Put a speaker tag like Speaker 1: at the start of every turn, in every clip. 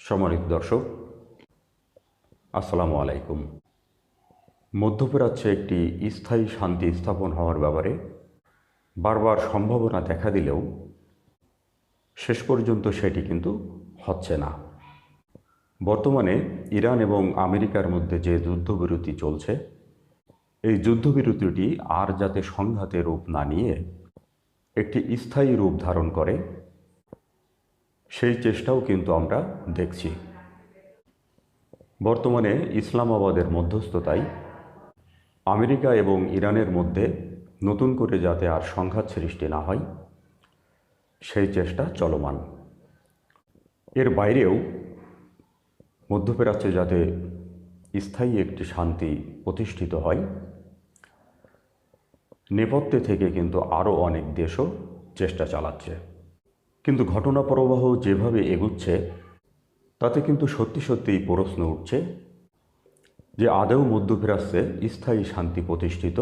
Speaker 1: সম্মানিত দর্শক, আসসালামু আলাইকুম। মধ্যপ্রাচ্যে একটি স্থায়ী শান্তি স্থাপন হওয়ার ব্যাপারে বারবার সম্ভাবনা দেখা দিলেও শেষ পর্যন্ত সেটি কিন্তু হচ্ছে না। বর্তমানে ইরান এবং আমেরিকার মধ্যে যে যুদ্ধবিরতি চলছে, এই যুদ্ধবিরতিটি আর যাতে সংঘাতে রূপ না নিয়ে একটি স্থায়ী রূপ ধারণ করে, সেই চেষ্টাও কিন্তু আমরা দেখছি। বর্তমানে ইসলামাবাদের মধ্যস্থতায় আমেরিকা এবং ইরানের মধ্যে নতুন করে যাতে আর সংঘাত সৃষ্টি না হয়, সেই চেষ্টা চলমান। এর বাইরেও মধ্যপ্রাচ্যে যাতে স্থায়ী একটি শান্তি প্রতিষ্ঠিত হয়, নেপথ্যে থেকে কিন্তু আরও অনেক দেশও চেষ্টা চালাচ্ছে। কিন্তু ঘটনা প্রবাহ যেভাবে এগুচ্ছে, তাতে কিন্তু সত্যি সত্যিই প্রশ্ন উঠছে যে আদৌ মধ্যপ্রাচ্যে স্থায়ী শান্তি প্রতিষ্ঠিত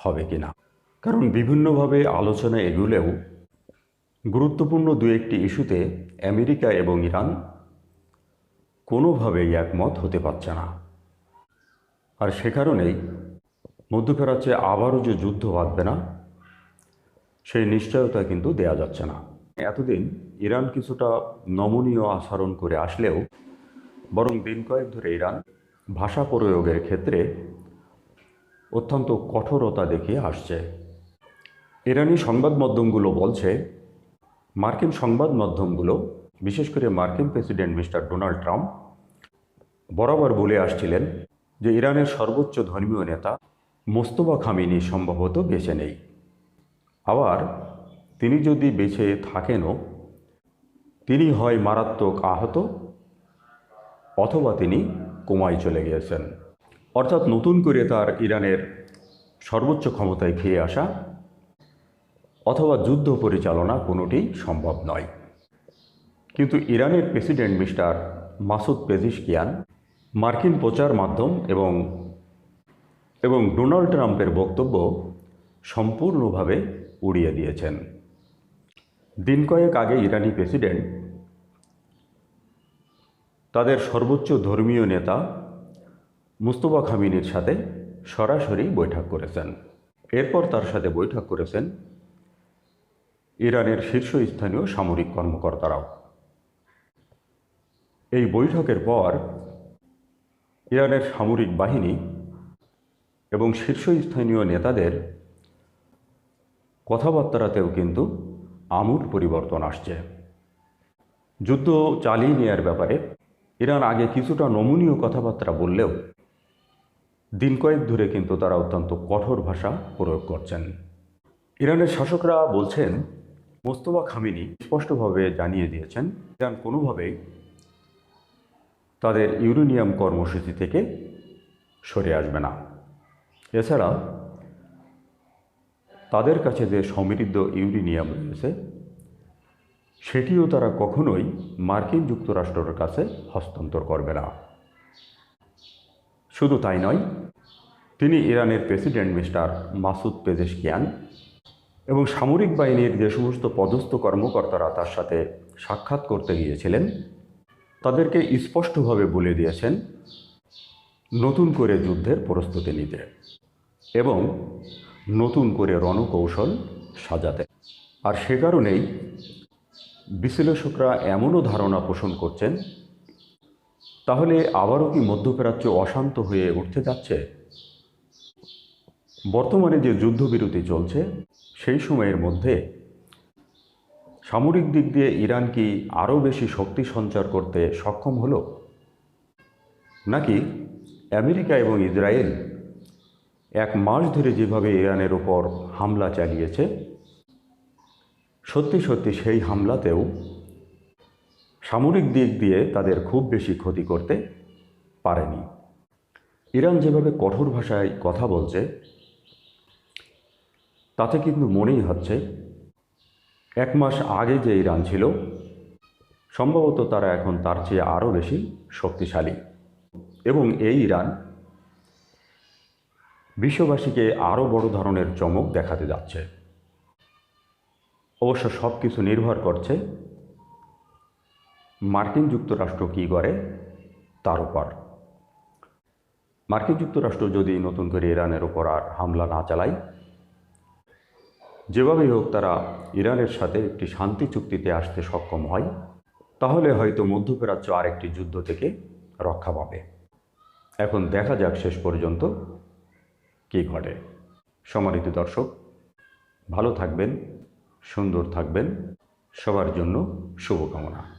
Speaker 1: হবে কিনা। কারণ বিভিন্নভাবে আলোচনা এগুলেও গুরুত্বপূর্ণ দু একটি ইস্যুতে আমেরিকা এবং ইরান কোনোভাবেই একমত হতে পারছে না। আর সে কারণেই মধ্যপ্রাচ্যে আবারও যে যুদ্ধ বাঁধবে না, সেই নিশ্চয়তা কিন্তু দেয়া যাচ্ছে না। এতদিন ইরান কিছুটা নমনীয় আচরণ করে আসলেও বরং দিন কয়েক ধরে ইরান ভাষা প্রয়োগের ক্ষেত্রে অত্যন্ত কঠোরতা দেখিয়ে আসছে। ইরানি সংবাদ মাধ্যমগুলো বলছে, মার্কিন সংবাদ মাধ্যমগুলো, বিশেষ করে মার্কিন প্রেসিডেন্ট মিস্টার ডোনাল্ড ট্রাম্প বরাবর বলে আসছিলেন যে ইরানের সর্বোচ্চ ধর্মীয় নেতা মোস্তফা খামেনি সম্ভবত বেঁচে নেই। আবার তিনি যদি বেঁচে থাকেনও, তিনি হয় মারাত্মক আহত অথবা তিনি কোমায় চলে গিয়েছেন। অর্থাৎ নতুন করে তার ইরানের সর্বোচ্চ ক্ষমতায় ফিরে আসা অথবা যুদ্ধ পরিচালনা কোনোটি সম্ভব নয়। কিন্তু ইরানের প্রেসিডেন্ট মিস্টার মাসুদ পেজিশকিয়ান মার্কিন প্রচার মাধ্যম এবং ডোনাল্ড ট্রাম্পের বক্তব্য সম্পূর্ণভাবে উড়িয়ে দিয়েছেন। দিন কয়েক আগে ইরানি প্রেসিডেন্ট তাদের সর্বোচ্চ ধর্মীয় নেতা মুস্তফা খামেনির সাথে সরাসরি বৈঠক করেছেন। এরপর তার সাথে বৈঠক করেছেন ইরানের শীর্ষস্থানীয় সামরিক কর্মকর্তারাও। এই বৈঠকের পর ইরানের সামরিক বাহিনী এবং শীর্ষস্থানীয় নেতাদের কথাবার্তাতেও কিন্তু আমূল পরিবর্তন আসছে। যুদ্ধ চালিয়ে নেওয়ার ব্যাপারে ইরান আগে কিছুটা নমনীয় কথাবার্তা বললেও দিন কয়েক ধরে কিন্তু তারা অত্যন্ত কঠোর ভাষা প্রয়োগ করছেন। ইরানের শাসকরা বলছেন, মোস্তফা খামেনি স্পষ্টভাবে জানিয়ে দিয়েছেন ইরান কোনোভাবেই তাদের ইউরেনিয়াম কর্মসূচি থেকে সরে আসবে না। এছাড়া তাদের কাছে যে সমৃদ্ধ ইউরেনিয়াম রয়েছে, সেটিও তারা কখনোই মার্কিন যুক্তরাষ্ট্রের কাছে হস্তান্তর করবে না। শুধু তাই নয়, তিনি ইরানের প্রেসিডেন্ট মিস্টার মাসুদ পেজেশকিয়ান এবং সামরিক বাহিনীর যে সমস্ত পদস্থ কর্মকর্তারা তার সাথে সাক্ষাৎ করতে গিয়েছিলেন, তাদেরকে স্পষ্টভাবে বলে দিয়েছেন নতুন করে যুদ্ধের প্রস্তুতি নিতে এবং নতুন করে রণকৌশল সাজাতে। আর সে কারণেই বিশ্লেষকরা এমনও ধারণা পোষণ করছেন, তাহলে আবারও কি মধ্যপ্রাচ্য অশান্ত হয়ে উঠতে যাচ্ছে? বর্তমানে যে যুদ্ধবিরতি চলছে, সেই সময়ের মধ্যে সামরিক দিক দিয়ে ইরান কি আরও বেশি শক্তি সঞ্চার করতে সক্ষম হলো, নাকি আমেরিকা এবং ইসরায়েল এক মাস ধরে যেভাবে ইরানের ওপর হামলা চালিয়েছে, সত্যি সত্যি সেই হামলাতেও সামরিক দিক দিয়ে তাদের খুব বেশি ক্ষতি করতে পারেনি? ইরান যেভাবে কঠোর ভাষায় কথা বলছে, তাতে কিন্তু মনেই হচ্ছে এক মাস আগে যে ইরান ছিল, সম্ভবত তারা এখন তার চেয়ে আরও বেশি শক্তিশালী। এবং এই ইরান বিশ্ববাসীকে আরও বড় ধরনের চমক দেখাতে যাচ্ছে। অবশ্য সব কিছু নির্ভর করছে মার্কিন যুক্তরাষ্ট্র কী করে তার উপর। মার্কিন যুক্তরাষ্ট্র যদি নতুন করে ইরানের ওপর আর হামলা না চালায়, যেভাবেই হোক তারা ইরানের সাথে একটি শান্তি চুক্তিতে আসতে সক্ষম হয়, তাহলে হয়তো মধ্যপ্রাচ্য আরেকটি যুদ্ধ থেকে রক্ষা পাবে। এখন দেখা যাক শেষ পর্যন্ত কী ঘটে। সম্মানিত দর্শক, ভালো থাকবেন, সুন্দর থাকবেন, সবার জন্য শুভকামনা।